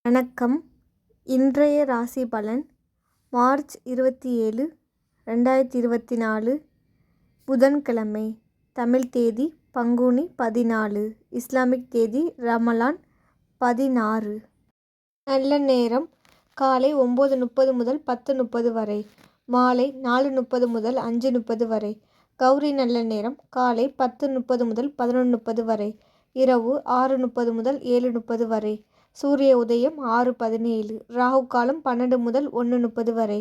வணக்கம். இன்றைய ராசி பலன் மார்ச் 27, 2024 புதன்கிழமை. தமிழ் தேதி பங்குனி 14, இஸ்லாமிக் தேதி ரமலான் 16. நல்ல நேரம் காலை 9:30 முதல் 10:30 வரை, மாலை 4:30 முதல் 5:30 வரை. கௌரி நல்ல நேரம் காலை 10:30 முதல் 11:30 வரை, இரவு 6:30 முதல் 7:30 வரை. சூரிய உதயம் 6:17, ராகு காலம் 12 முதல் 1:30 வரை,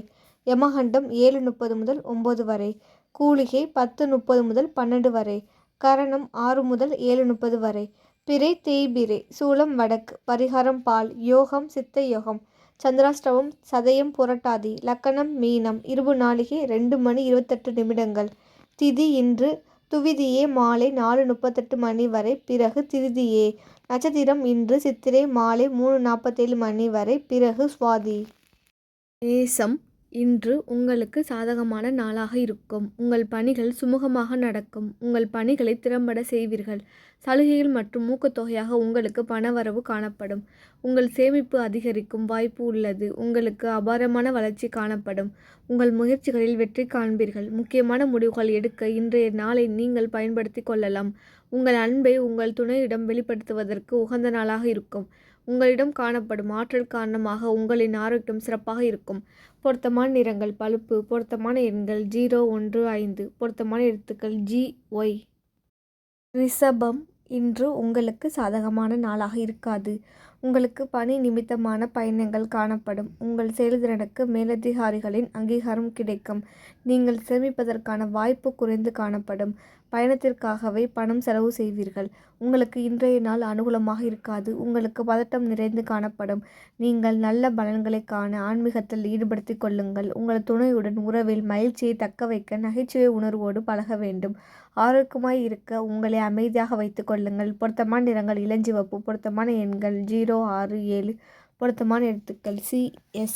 யமகண்டம் 7:30 முதல் 9 வரை, கூலிகை 10:30 முதல் 12 வரை, கரணம் 6 முதல் 7:30 வரை. பிறை தேய்பிறை, சூலம் வடக்கு, பரிகாரம் பால், யோகம் சித்த யோகம், சந்திராஷ்டமம் சதயம் புரட்டாதி, லக்கணம் மீனம், இருபு நாழிகை 2:28. திதி இன்று துவிதியே மாலை 4:38 வரை, பிறகு திருதியே. நட்சத்திரம் இன்று சித்திரை மாலை 3:47 வரை, பிறகு சுவாதி. நேசம் இன்று உங்களுக்கு சாதகமான நாளாக இருக்கும். உங்கள் பணிகள் சுமூகமாக நடக்கும். உங்கள் பணிகளை திறம்பட செய்வீர்கள். சலுகைகள் மற்றும் ஊக்கத்தொகையாக உங்களுக்கு பணவரவு காணப்படும். உங்கள் சேமிப்பு அதிகரிக்கும் வாய்ப்பு உள்ளது. உங்களுக்கு அபாரமான வளர்ச்சி காணப்படும். உங்கள் முயற்சிகளில் வெற்றி காண்பீர்கள். முக்கியமான முடிவுகள் எடுக்க இன்றைய நாளை நீங்கள் பயன்படுத்தி கொள்ளலாம். உங்கள் அன்பை உங்கள் துணையிடம் வெளிப்படுத்துவதற்கு உகந்த நாளாக இருக்கும். உங்களிடம் காணப்படும் ஆற்றல் காரணமாக உங்களின் ஆரோக்கியம் சிறப்பாக இருக்கும். பொருத்தமான நிறங்கள் பழுப்பு. பொருத்தமான எண்கள் 0, 1, 5. பொருத்தமான எழுத்துக்கள் GY. ரிஷபம் இன்று உங்களுக்கு சாதகமான நாளாக இருக்காது. உங்களுக்கு பணி நிமித்தமான பயணங்கள் காணப்படும். உங்கள் செயல்திறனுக்கு மேலதிகாரிகளின் அங்கீகாரம் கிடைக்கும். நீங்கள் சேமிப்பதற்கான வாய்ப்பு குறைந்து காணப்படும். பயணத்திற்காகவே பணம் செலவு செய்வீர்கள். உங்களுக்கு இன்றைய நாள் அனுகூலமாக இருக்காது. உங்களுக்கு பதட்டம் நிறைந்து காணப்படும். நீங்கள் நல்ல பலன்களை காண ஆன்மீகத்தில் ஈடுபடுத்திக் கொள்ளுங்கள். உங்கள் துணையுடன் உறவில் மகிழ்ச்சியை தக்க வைக்க நகைச்சுவை உணர்வோடு பழக வேண்டும். ஆரோக்கியமாய் இருக்க உங்களை அமைதியாக வைத்துக் கொள்ளுங்கள். பொருத்தமான நிறங்கள் இளஞ்சிவப்பு. பொருத்தமான எண்கள் 0, 6, 7. பொருத்தமான எழுத்துக்கள் CS.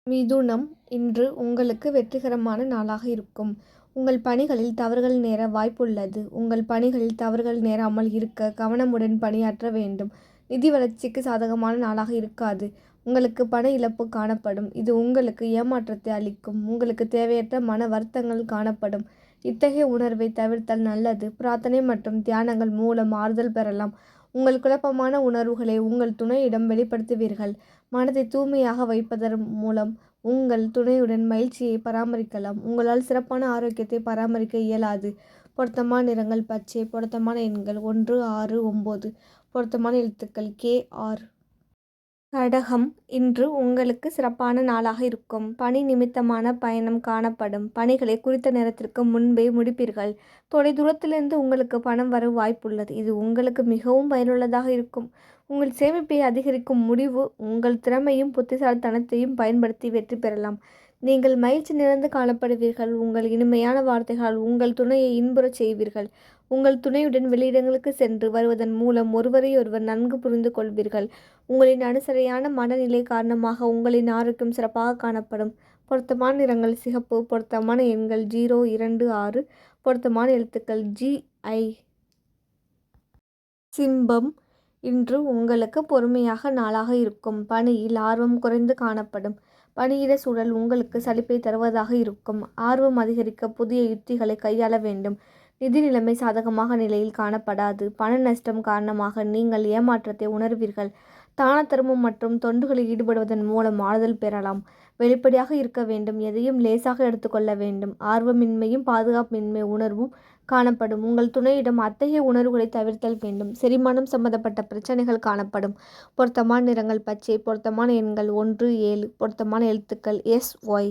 மிதுனம் இன்று உங்களுக்கு வெற்றிகரமான நாளாக இருக்கும். உங்கள் பணிகளில் தவறுகள் நேர வாய்ப்புள்ளது. உங்கள் பணிகளில் தவறுகள் நேராமல் இருக்க கவனமுடன் பணியாற்ற வேண்டும். நிதி வளர்ச்சிக்கு சாதகமான நாளாக இருக்காது. உங்களுக்கு பண இழப்பு காணப்படும். இது உங்களுக்கு ஏமாற்றத்தை அளிக்கும். உங்களுக்கு தேவையற்ற மன வருத்தங்கள் காணப்படும். இத்தகைய உணர்வை தவிர்த்தல் நல்லது. பிரார்த்தனை மற்றும் தியானங்கள் மூலம் ஆறுதல் பெறலாம். உங்கள் குழப்பமான உணர்வுகளை உங்கள் துணையிடம் வெளிப்படுத்துவீர்கள். மனதை தூய்மையாக வைப்பதன் மூலம் உங்கள் துணையுடன் மகிழ்ச்சியை பராமரிக்கலாம். உங்களால் சிறப்பான ஆரோக்கியத்தை பராமரிக்க இயலாது. பொருத்தமான நிறங்கள் பச்சை. பொருத்தமான எண்கள் 1, 6, 9. பொருத்தமான எழுத்துக்கள் KR. கடகம் இன்று உங்களுக்கு சிறப்பான நாளாக இருக்கும். பணி நிமித்தமான பயணம் காணப்படும். பணிகளை குறித்த நேரத்திற்கு முன்பே முடிப்பீர்கள். தொலைதூரத்திலிருந்து உங்களுக்கு பணம் வர வாய்ப்புள்ளது. இது உங்களுக்கு மிகவும் பயனுள்ளதாக இருக்கும். உங்கள் சேமிப்பை அதிகரிக்கும் முடிவு. உங்கள் திறமையும் புத்திசாலித்தனத்தையும் பயன்படுத்தி வெற்றி பெறலாம். நீங்கள் மகிழ்ச்சி நிறைந்து காணப்படுவீர்கள். உங்கள் இனிமையான வார்த்தைகளால் உங்கள் துணையை இன்புறச் செய்வீர்கள். உங்கள் துணையுடன் வெளியிடங்களுக்கு சென்று வருவதன் மூலம் ஒருவரையொருவர் நன்கு புரிந்து கொள்வீர்கள். உங்களின் அனுசரியான மனநிலை காரணமாக உங்களின் ஆரோக்கியம் சிறப்பாக காணப்படும். பொருத்தமான நிறங்கள் சிகப்பு. பொருத்தமான எண்கள் 0, 2, 6. பொருத்தமான எழுத்துக்கள் GI. சிம்பம் இன்று உங்களுக்கு பொறுமையாக நாளாக இருக்கும். பணியில் ஆர்வம் குறைந்து காணப்படும். பணியிட சூழல் உங்களுக்கு சலிப்பை தருவதாக இருக்கும். ஆர்வம் அதிகரிக்க புதிய யுத்திகளை கையாள வேண்டும். நிதி நிலைமை சாதகமாக நிலையில் காணப்படாது. பண நஷ்டம் காரணமாக நீங்கள் ஏமாற்றத்தை உணர்வீர்கள். தான தர்மம் மற்றும் தொண்டுகளில் ஈடுபடுவதன் மூலம் ஆறுதல் பெறலாம். வெளிப்படையாக இருக்க வேண்டும். எதையும் லேசாக எடுத்துக்கொள்ள வேண்டும். ஆர்வமின்மையும் பாதுகாப்பின்மை உணர்வும் காணப்படும். உங்கள் துணையிடம் அத்தகைய உணர்வுகளை தவிர்த்தல் வேண்டும். செரிமானம் சம்பந்தப்பட்ட பிரச்சனைகள் காணப்படும். பொருத்தமான நிறங்கள் பச்சை. பொருத்தமான எண்கள் 1, 7. பொருத்தமான எழுத்துக்கள் SY.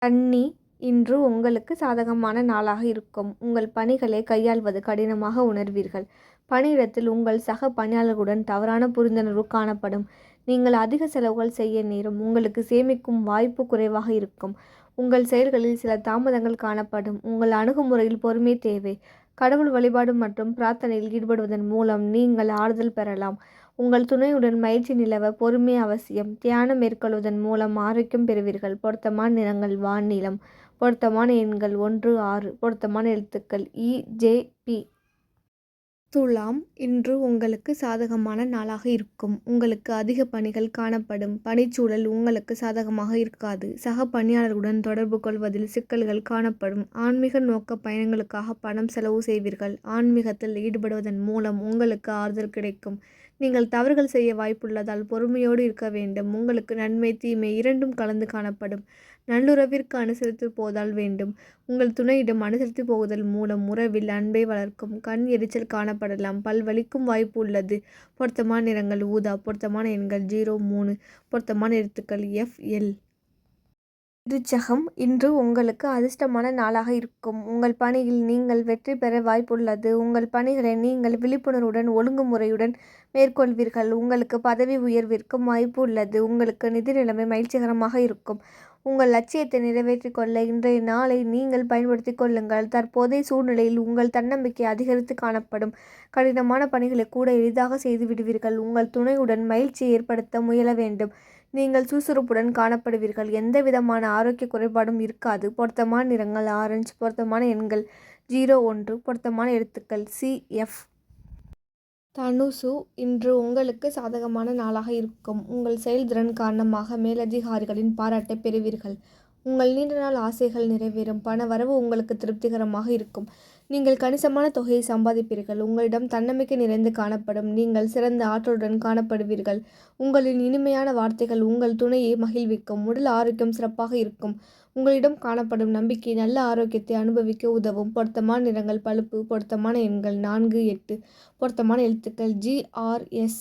கன்னி இன்று உங்களுக்கு சாதகமான நாளாக இருக்கும். உங்கள் பணிகளை கையாள்வது கடினமாக உணர்வீர்கள். பணியிடத்தில் உங்கள் சக பணியாளர்களுடன் தவறான புரிந்துணர்வு காணப்படும். நீங்கள் அதிக செலவுகள் செய்ய நேரும். உங்களுக்கு சேமிக்கும் வாய்ப்பு குறைவாக இருக்கும். உங்கள் செயல்களில் சில தாமதங்கள் காணப்படும். உங்கள் அணுகுமுறையில் பொறுமை தேவை. கடவுள் வழிபாடு மற்றும் பிரார்த்தனையில் ஈடுபடுவதன் மூலம் நீங்கள் ஆறுதல் பெறலாம். உங்கள் துணையுடன் மகிழ்ச்சி நிலவ பொறுமை அவசியம். தியானம் மேற்கொள்வதன் மூலம் ஆரோக்கியம் பெறுவீர்கள். பொருத்தமான நிறங்கள் வானிலம். பொருத்தமான எண்கள் 1, 6. பொருத்தமான எழுத்துக்கள் EJP. துலாம் இன்று உங்களுக்கு சாதகமான நாளாக இருக்கும். உங்களுக்கு அதிக பணிகள் காணப்படும். பணிச்சூழல் உங்களுக்கு சாதகமாக இருக்காது. சக பணியாளர்களுடன் தொடர்பு கொள்வதில் சிக்கல்கள் காணப்படும். ஆன்மீக நோக்க பயணங்களுக்காக பணம் செலவு செய்வீர்கள். ஆன்மீகத்தில் ஈடுபடுவதன் மூலம் உங்களுக்கு ஆறுதல் கிடைக்கும். நீங்கள் தவறுகள் செய்ய வாய்ப்புள்ளதால் பொறுமையோடு இருக்க வேண்டும். உங்களுக்கு நன்மை தீமை இரண்டும் கலந்து காணப்படும். நல்லுறவிற்கு அனுசரித்து போதல் வேண்டும். உங்கள் துணையிடம் அனுசரித்து போவதன் மூலம் உறவில் அன்பை வளர்க்கும். கண் எரிச்சல் காணப்படலாம். பல்வலிக்கும் வாய்ப்பு உள்ளது. பொருத்தமான நிறங்கள் ஊதா. பொருத்தமான எண்கள் 03. பொருத்தமான எழுத்துக்கள் FL. விருச்சகம் இன்று உங்களுக்கு அதிர்ஷ்டமான நாளாக இருக்கும். உங்கள் பணியில் நீங்கள் வெற்றி பெற வாய்ப்புள்ளது. உங்கள் பணிகளை நீங்கள் விழிப்புணர்வுடன் ஒழுங்குமுறையுடன் மேற்கொள்வீர்கள். உங்களுக்கு பதவி உயர்விற்கும் வாய்ப்பு உள்ளது. உங்களுக்கு நிதி நிலைமை மகிழ்ச்சிகரமாக இருக்கும். உங்கள் லட்சியத்தை நிறைவேற்றிக் கொள்ள இன்றைய நாளை நீங்கள் பயன்படுத்திக் கொள்ளுங்கள். தற்போதைய சூழ்நிலையில் உங்கள் தன்னம்பிக்கை அதிகரித்து காணப்படும். கடினமான பணிகளை கூட எளிதாக செய்து விடுவீர்கள். உங்கள் துணையுடன் மகிழ்ச்சியை ஏற்படுத்த முயல வேண்டும். நீங்கள் சுறுசுறுப்புடன் காணப்படுவீர்கள். எந்தவிதமான ஆரோக்கிய குறைபாடும் இருக்காது. பொருத்தமான நிறங்கள் ஆரஞ்சு. பொருத்தமான எண்கள் 01. பொருத்தமான எழுத்துக்கள் CF. தனுசு இன்று உங்களுக்கு சாதகமான நாளாக இருக்கும். உங்கள் செயல்திறன் காரணமாக மேலதிகாரிகளின் பாராட்டை பெறுவீர்கள். உங்கள் நீண்ட நாள் ஆசைகள் நிறைவேறும். பண வரவு உங்களுக்கு திருப்திகரமாக இருக்கும். நீங்கள் கணிசமான தொகையை சம்பாதிப்பீர்கள். உங்களிடம் தன்னம்பிக்கை நிறைந்து காணப்படும். நீங்கள் சிறந்த ஆற்றலுடன் காணப்படுவீர்கள். உங்களின் இனிமையான வார்த்தைகள் உங்கள் துணையை மகிழ்விக்கும். உடல் ஆரோக்கியம் சிறப்பாக இருக்கும். உங்களிடம் காணப்படும் நம்பிக்கை நல்ல ஆரோக்கியத்தை அனுபவிக்க உதவும். பொருத்தமான நிறங்கள் பழுப்பு. பொருத்தமான எண்கள் 4, 8. பொருத்தமான எழுத்துக்கள் GRS.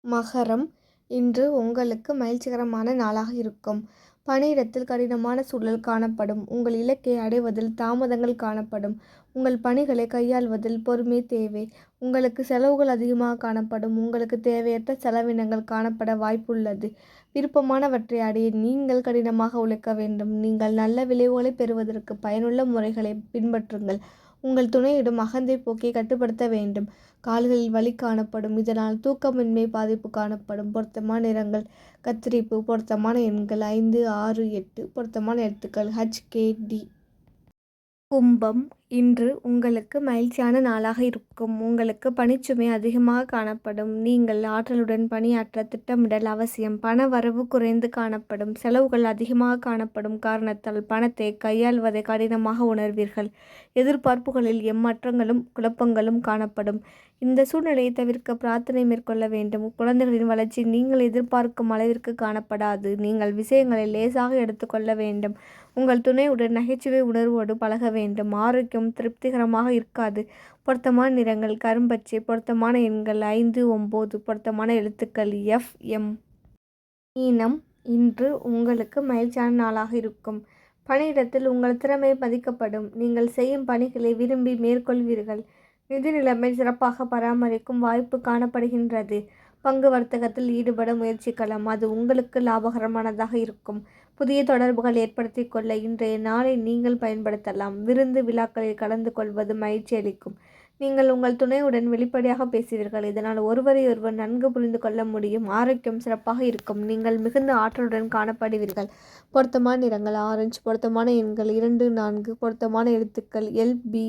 மகரம் இன்று உங்களுக்கு மகிழ்ச்சிகரமான நாளாக இருக்கும். பணியிடத்தில் கடினமான சூழல் காணப்படும். உங்கள் இலக்கை அடைவதில் தாமதங்கள் காணப்படும். உங்கள் பணிகளை கையாள்வதில் பொறுமை தேவை. உங்களுக்கு செலவுகள் அதிகமாக காணப்படும். உங்களுக்கு தேவையற்ற செலவினங்கள் காணப்பட வாய்ப்புள்ளது. விருப்பமானவற்றை அடைய நீங்கள் கடினமாக உழைக்க வேண்டும். நீங்கள் நல்ல விளைவுகளை பெறுவதற்கு பயனுள்ள முறைகளை பின்பற்றுங்கள். உங்கள் துணையிடம் அகந்தை போக்கை கட்டுப்படுத்த வேண்டும். கால்களில் வலி காணப்படும். இதனால் தூக்கமின்மை பாதிப்பு காணப்படும். பொருத்தமான நிறங்கள் கத்திரிப்பு. பொருத்தமான எண்கள் 5, 6, 8. பொருத்தமான எழுத்துக்கள் HKD. கும்பம் இன்று உங்களுக்கு மகிழ்ச்சியான நாளாக இருக்கும். உங்களுக்கு பணிச்சுமை அதிகமாக காணப்படும். நீங்கள் ஆற்றலுடன் பணியாற்ற திட்டமிடல் அவசியம். பண வரவு குறைந்து காணப்படும். செலவுகள் அதிகமாக காணப்படும் காரணத்தால் பணத்தை கையாள்வதை கடினமாக உணர்வீர்கள். எதிர்பார்ப்புகளில் ஏமாற்றங்களும் குழப்பங்களும் காணப்படும். இந்த சூழ்நிலையை தவிர்க்க பிரார்த்தனை மேற்கொள்ள வேண்டும். குழந்தைகளின் வளர்ச்சி நீங்கள் எதிர்பார்க்கும் அளவிற்கு காணப்படாது. நீங்கள் விஷயங்களை லேசாக எடுத்துக்கொள்ள வேண்டும். உங்கள் துணையுடன் நகைச்சுவை உணர்வோடு பழக வேண்டும். ஆரோக்கியம் திருப்திகரமாக இருக்காது. பொருத்தமான நிறங்கள் கரும்பச்சை. பொருத்தமான எண்கள் 5, 9. பொருத்தமான எழுத்துக்கள் FM. மீனம் இன்று உங்களுக்கு மகிழ்ச்சியான நாளாக இருக்கும். பணியிடத்தில் உங்கள் திறமை மதிக்கப்படும். நீங்கள் செய்யும் பணிகளை விரும்பி மேற்கொள்வீர்கள். நிதி நிலைமை சிறப்பாக பராமரிக்கும் வாய்ப்பு காணப்படுகின்றது. பங்கு வர்த்தகத்தில் ஈடுபட முயற்சிக்கலாம். அது உங்களுக்கு லாபகரமானதாக இருக்கும். புதிய தொடர்புகள் ஏற்படுத்தி கொள்ள இன்றைய நாளை நீங்கள் பயன்படுத்தலாம். விருந்து விழாக்களில் கலந்து கொள்வது மகிழ்ச்சி அளிக்கும். நீங்கள் உங்கள் துணையுடன் வெளிப்படையாக பேசுவீர்கள். இதனால் ஒருவரையொருவர் நன்கு புரிந்து கொள்ள முடியும். ஆரோக்கியம் சிறப்பாக இருக்கும். நீங்கள் மிகுந்த ஆற்றலுடன் காணப்படுவீர்கள். பொருத்தமான நிறங்கள் ஆரஞ்சு. பொருத்தமான எண்கள் 2, 4. பொருத்தமான எழுத்துக்கள் LB.